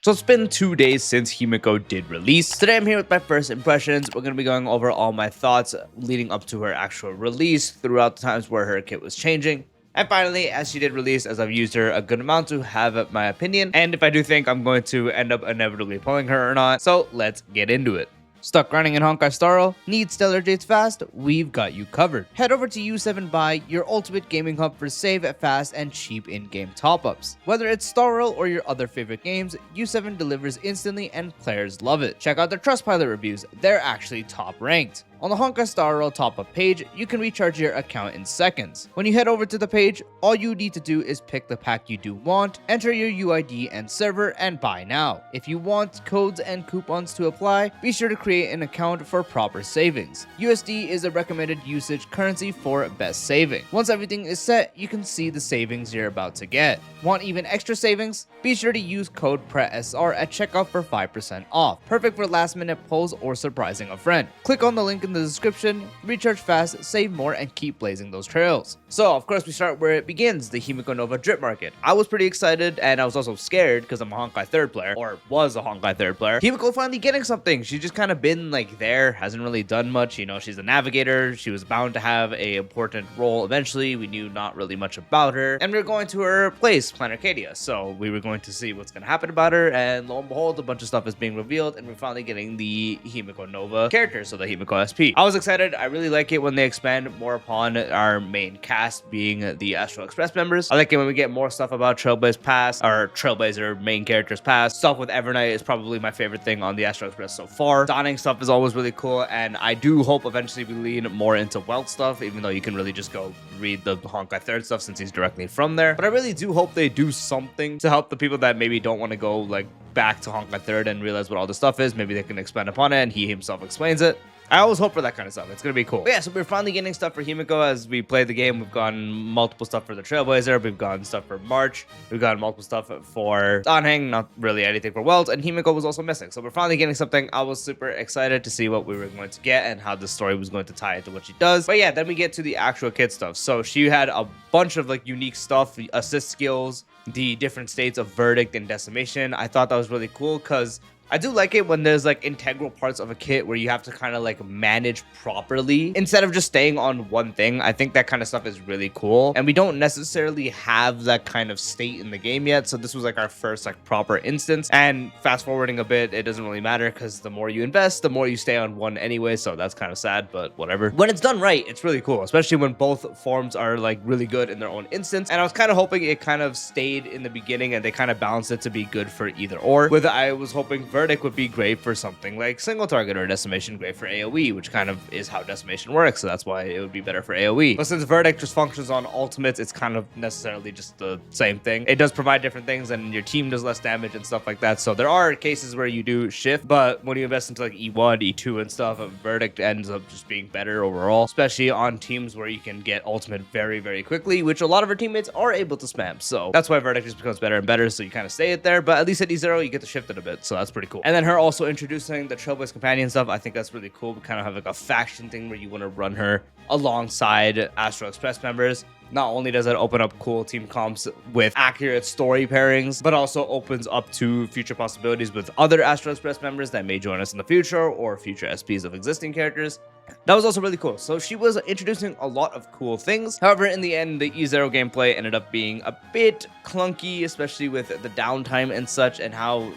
So it's been 2 days since Himeko did release. Today I'm here with my first impressions. We're going to be going over all my thoughts leading up to her actual release throughout the times where her kit was changing. And finally, as she did release, as I've used her a good amount to have my opinion, and if I do think I'm going to end up inevitably pulling her or not. So let's get into it. Stuck grinding in Honkai Star Rail? Need stellar jates fast? We've got you covered. Head over to U7 Buy, your ultimate gaming hub for save, fast, and cheap in-game top-ups. Whether it's Star Rail or your other favorite games, U7 delivers instantly and players love it. Check out their Trustpilot reviews, they're actually top ranked. On the Honkai Star Rail top-up page, you can recharge your account in seconds. When you head over to the page, all you need to do is pick the pack you do want, enter your UID and server, and buy now. If you want codes and coupons to apply, be sure to create an account for proper savings. USD is a recommended usage currency for best saving. Once everything is set, you can see the savings you're about to get. Want even extra savings? Be sure to use code PRESR at checkout for 5% off. Perfect for last-minute pulls or surprising a friend. Click on the link in the description, recharge fast, save more, and keep blazing those trails. So, of course, we start where it begins, the Himeko Nova drip market. I was pretty excited, and I was also scared because I'm a Honkai 3rd player, or was a Honkai 3rd player. Himeko finally getting something. She's just kind of been like there, hasn't really done much. You know, she's a navigator. She was bound to have a important role eventually. We knew not really much about her, and we were going to her place, Planet Arcadia. So we were going to see what's going to happen about her, and lo and behold, a bunch of stuff is being revealed, and we're finally getting the Himeko Nova character, so the Himeko SP. I was excited. I really like it when they expand more upon our main cast being the Astral Express members. I like it when we get more stuff about Trailblaze past, or Trailblazer main characters past. Stuff with Evernight is probably my favorite thing on the Astral Express so far. Donning stuff is always really cool, and I do hope eventually we lean more into Welt stuff, even though you can really just go read the Honkai 3rd stuff since he's directly from there. But I really do hope they do something to help the people that maybe don't want to go like back to Honkai 3rd and realize what all this stuff is. Maybe they can expand upon it and he himself explains it. I always hope for that kind of stuff. It's going to be cool. But yeah, so we're finally getting stuff for Himeko as we play the game. We've gotten multiple stuff for the Trailblazer. We've gotten stuff for March. We've gotten multiple stuff for Danheng. Not really anything for Welt. And Himeko was also missing. So we're finally getting something. I was super excited to see what we were going to get and how the story was going to tie into what she does. But yeah, then we get to the actual kid stuff. So she had a bunch of like unique stuff, the assist skills, the different states of Verdict and Decimation. I thought that was really cool because I do like it when there's like integral parts of a kit where you have to kind of like manage properly instead of just staying on one thing. I think that kind of stuff is really cool, and we don't necessarily have that kind of state in the game yet, so this was like our first like proper instance. And fast forwarding a bit, it doesn't really matter because the more you invest, the more you stay on one anyway, so that's kind of sad, but whatever. When it's done right, it's really cool, especially when both forms are like really good in their own instance. And I was kind of hoping it kind of stayed in the beginning and they kind of balanced it to be good for either or. With I was hoping Verdict would be great for something like single target, or Decimation great for AoE, which kind of is how Decimation works, so that's why it would be better for AoE. But since Verdict just functions on ultimates, it's kind of necessarily just the same thing. It does provide different things, and your team does less damage and stuff like that, so there are cases where you do shift, but when you invest into like E1, E2 and stuff, Verdict ends up just being better overall, especially on teams where you can get ultimate very, very quickly, which a lot of our teammates are able to spam, so that's why Verdict just becomes better and better, so you kind of stay it there. But at least at E0, you get to shift it a bit, so that's pretty cool. And then her also introducing the Trailblaze companion stuff, I think that's really cool. We kind of have like a faction thing where you want to run her alongside Astral Express members. Not only does it open up cool team comps with accurate story pairings, but also opens up to future possibilities with other Astral Express members that may join us in the future, or future SPs of existing characters. That was also really cool. So she was introducing a lot of cool things. However, in the end, the E0 gameplay ended up being a bit clunky, especially with the downtime and such, and how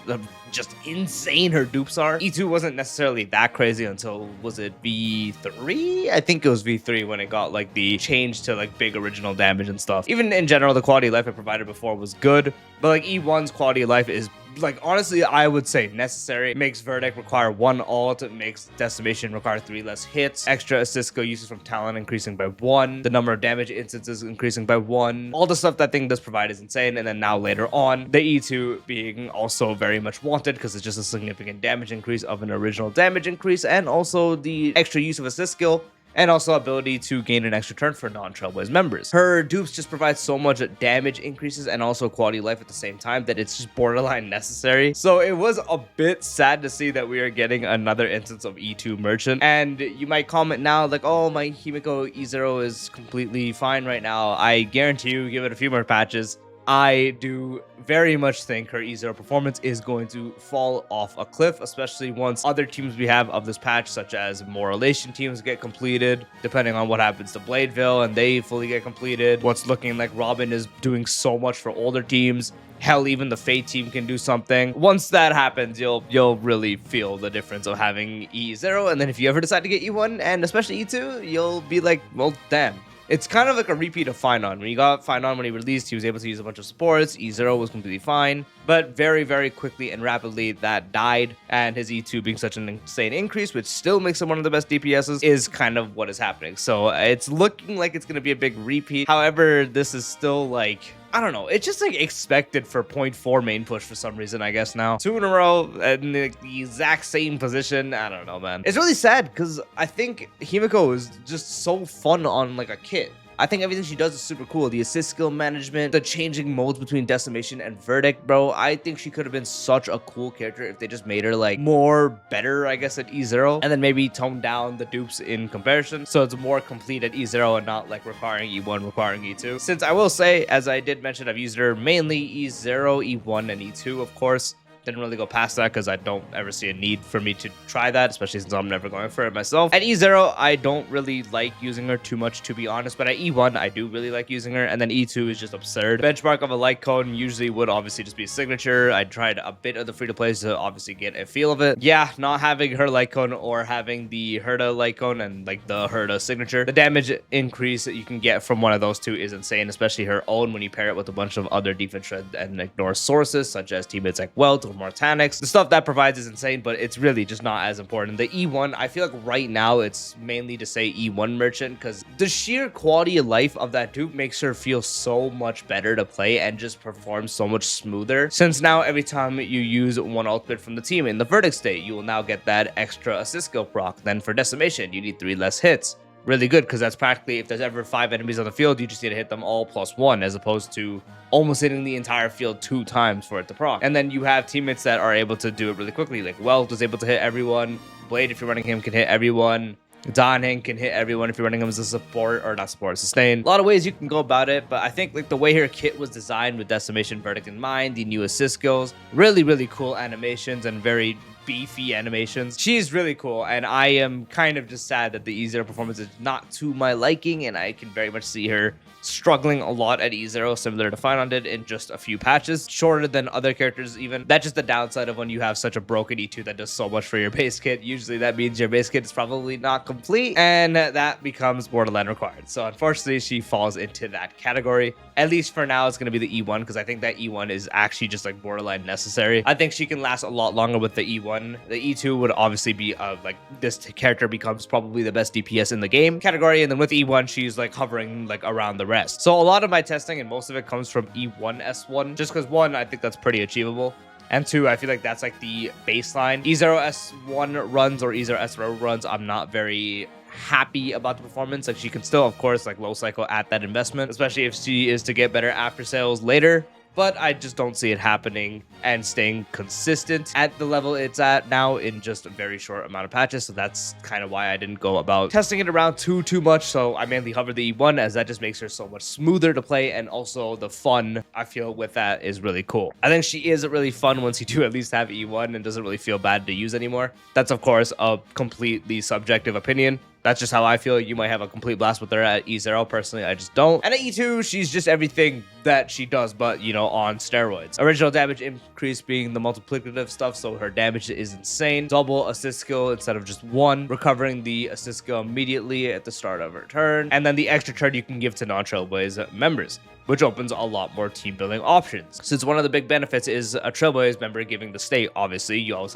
just insane her dupes are. E2 wasn't necessarily that crazy until, was it V3? I think it was V3 when it got like the change to like big original damage and stuff. Even in general, the quality of life it provided before was good, but like E1's quality of life is like, honestly, I would say necessary. It makes Verdict require 1 ult, it makes Decimation require 3 less hits, extra assist skill uses from talent increasing by 1, the number of damage instances increasing by 1. All the stuff that thing does provide is insane. And then now later on, the E2 being also very much wanted because it's just a significant damage increase of an original damage increase, and also the extra use of assist skill and also ability to gain an extra turn for non-Trailblaze members. Her dupes just provide so much damage increases and also quality of life at the same time that it's just borderline necessary. So it was a bit sad to see that we are getting another instance of E2 Merchant. And you might comment now like, oh, my Himeko E0 is completely fine right now. I guarantee you, give it a few more patches, I do very much think her E0 performance is going to fall off a cliff, especially once other teams we have of this patch, such as more relation teams, get completed, depending on what happens to Bladeville and they fully get completed. What's looking like Robin is doing so much for older teams. Hell, even the Fate team can do something. Once that happens, you'll really feel the difference of having E0, and then if you ever decide to get E1 and especially E2, you'll be like, well, damn. It's kind of like a repeat of Finon. When you got Finon when he released, he was able to use a bunch of supports. E0 was completely fine, but very, very quickly and rapidly that died, and his E2 being such an insane increase, which still makes him one of the best DPSs, is kind of what is happening. So it's looking like it's going to be a big repeat. However, this is still like, I don't know. It's just like expected for 0.4 main push for some reason, I guess now. 2 in a row in the exact same position. I don't know, man. It's really sad because I think Himeko is just so fun on like a kit. I think everything she does is super cool. The assist skill management, the changing modes between Decimation and Verdict, bro. I think she could have been such a cool character if they just made her like more better, I guess, at E0. And then maybe tone down the dupes in comparison. So it's more complete at E0 and not like requiring E1, requiring E2. Since I will say, as I did mention, I've used her mainly E0, E1, and E2, of course. Didn't really go past that because I don't ever see a need for me to try that, especially since I'm never going for it myself. At E0, I don't really like using her too much, to be honest, but at E1, I do really like using her, and then E2 is just absurd. Benchmark of a like cone usually would obviously just be a signature. I tried a bit of the free-to-play to obviously get a feel of it. Yeah, not having her like cone or having the Herda like cone and like the Herda signature, the damage increase that you can get from one of those two is insane, especially her own when you pair it with a bunch of other defense shred and ignore sources, such as teammates like Welt, Mortanics. The stuff that provides is insane, but it's really just not as important. The E1, I feel like right now it's mainly to say E1 merchant because the sheer quality of life of that dupe makes her feel so much better to play and just perform so much smoother. Since now every time you use one ultimate from the team in the verdict state, you will now get that extra assist skill proc. Then for decimation, you need 3 less hits. Really good, because that's practically, if there's ever 5 enemies on the field, you just need to hit them all +1, as opposed to almost hitting the entire field 2 times for it to proc. And then you have teammates that are able to do it really quickly, like Welt is able to hit everyone, Blade, if you're running him, can hit everyone, Donheng can hit everyone if you're running him as a support, or not support, sustain. A lot of ways you can go about it, but I think like the way her kit was designed with Decimation Verdict in mind, the new assist skills, really, really cool animations and very beefy animations. She's really cool, and I am kind of just sad that the E0 performance is not to my liking, and I can very much see her struggling a lot at E0, similar to Finon did in just a few patches, shorter than other characters even. That's just the downside of when you have such a broken E2 that does so much for your base kit. Usually that means your base kit is probably not complete, and that becomes borderline required. So unfortunately, she falls into that category. At least for now, it's going to be the E1, because I think that E1 is actually just like borderline necessary. I think she can last a lot longer with the E1. The E2 would obviously be like this character becomes probably the best DPS in the game category, and then with E1, she's like hovering like around the rest. So a lot of my testing and most of it comes from E1 S1, just because 1, I think that's pretty achievable, and 2, I feel like that's like the baseline. E0 S1 runs or E0 S0 runs, I'm not very happy about the performance. Like she can still, of course, like low cycle at that investment, especially if she is to get better after sales later. But I just don't see it happening and staying consistent at the level it's at now in just a very short amount of patches. So that's kind of why I didn't go about testing it around too much. So I mainly hovered the E1, as that just makes her so much smoother to play. And also the fun I feel with that is really cool. I think she is really fun once you do at least have E1 and doesn't really feel bad to use anymore. That's of course a completely subjective opinion. That's just how I feel. You might have a complete blast with her at E0. Personally, I just don't. And at E2, she's just everything that she does, but, you know, on steroids. Original damage increase being the multiplicative stuff, so her damage is insane. Double assist skill instead of just 1. Recovering the assist skill immediately at the start of her turn. And then the extra turn you can give to non-Trailblaze members, which opens a lot more team building options. Since one of the big benefits is a Trailblaze member giving the state, obviously, you always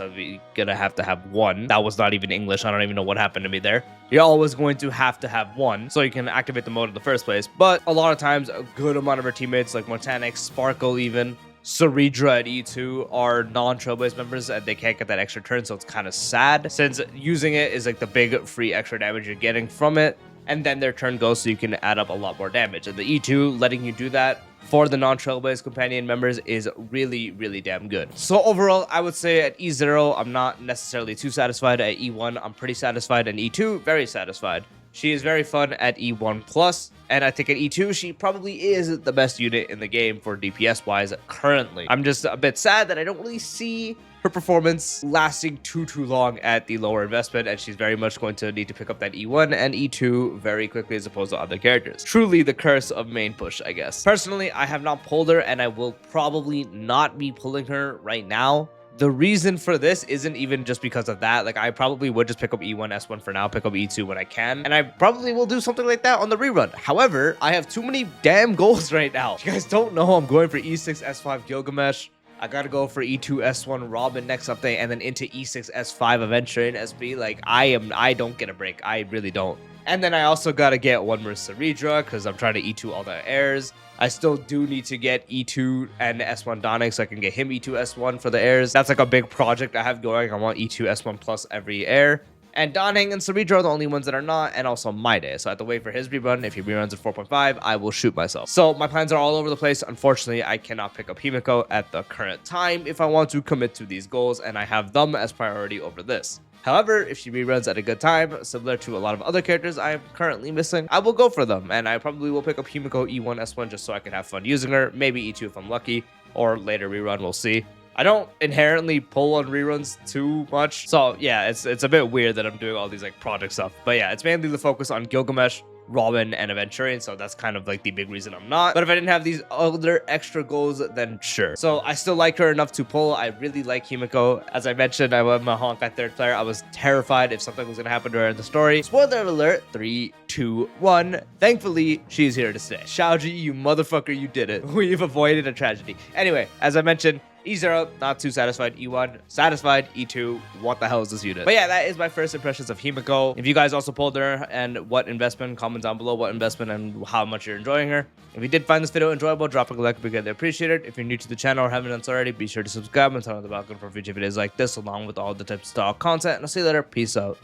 gonna have to have 1. That was not even English. I don't even know what happened to me there. You're always going to have 1 so you can activate the mode in the first place. But a lot of times, a good amount of our teammates, like Mortanic, Sparkle even, Ceredra at E2 are non-Trailblaze members, and they can't get that extra turn, so it's kind of sad, since using it is like the big free extra damage you're getting from it. And then their turn goes, so you can add up a lot more damage. And the E2 letting you do that for the non-Trailblaze companion members is really, really damn good. So overall, I would say at E0, I'm not necessarily too satisfied. At E1, I'm pretty satisfied. And E2, very satisfied. She is very fun at E1+. And I think at E2, she probably is the best unit in the game for DPS wise currently. I'm just a bit sad that I don't really see her performance lasting too long at the lower investment, and she's very much going to need to pick up that E1 and E2 very quickly as opposed to other characters. Truly the curse of main push, I guess. Personally, I have not pulled her, and I will probably not be pulling her right now. The reason for this isn't even just because of that. Like, I probably would just pick up E1, S1 for now, pick up E2 when I can, and I probably will do something like that on the rerun. However, I have too many damn goals right now. If you guys don't know, I'm going for E6, S5 Gilgamesh. I gotta go for E2, S1 Robin next update, and then into E6, S5 Adventuring SB. Like, I don't get a break. I really don't. And then I also gotta get one more Saridra, because I'm trying to E2 all the heirs. I still do need to get E2 and S1 Donic so I can get him E2 S1 for the heirs. That's like a big project I have going. I want E2 S1 plus every heir. And Dawning and Saridra are the only ones that are not, and also Maide. So I have to wait for his rerun. If he reruns at 4.5, I will shoot myself. So my plans are all over the place. Unfortunately, I cannot pick up Himeko at the current time if I want to commit to these goals, and I have them as priority over this. However, if she reruns at a good time, similar to a lot of other characters I am currently missing, I will go for them, and I probably will pick up Himeko E1, S1 just so I can have fun using her, maybe E2 if I'm lucky, or later rerun, we'll see. I don't inherently pull on reruns too much, so yeah, it's a bit weird that I'm doing all these like project stuff, but yeah, it's mainly the focus on Gilgamesh, Robin, and Aventurian, so that's kind of like the big reason I'm not. But if I didn't have these other extra goals, then sure. So I still like her enough to pull. I really like Himeko. As I mentioned, I was a Honkai third player. I was terrified if something was gonna happen to her in the story. Spoiler alert, 3, 2, 1. Thankfully, she's here to stay. Xiaoji, you motherfucker, you did it. We've avoided a tragedy. Anyway, as I mentioned, E0, not too satisfied. E1, satisfied. E2, what the hell is this unit? But yeah, that is my first impressions of Himeko. If you guys also pulled her and what investment, comment down below what investment and how much you're enjoying her. If you did find this video enjoyable, dropping a like would be greatly appreciated. If you're new to the channel or haven't done so already, be sure to subscribe and turn on the bell icon for future videos like this, along with all the types of style content. And I'll see you later. Peace out.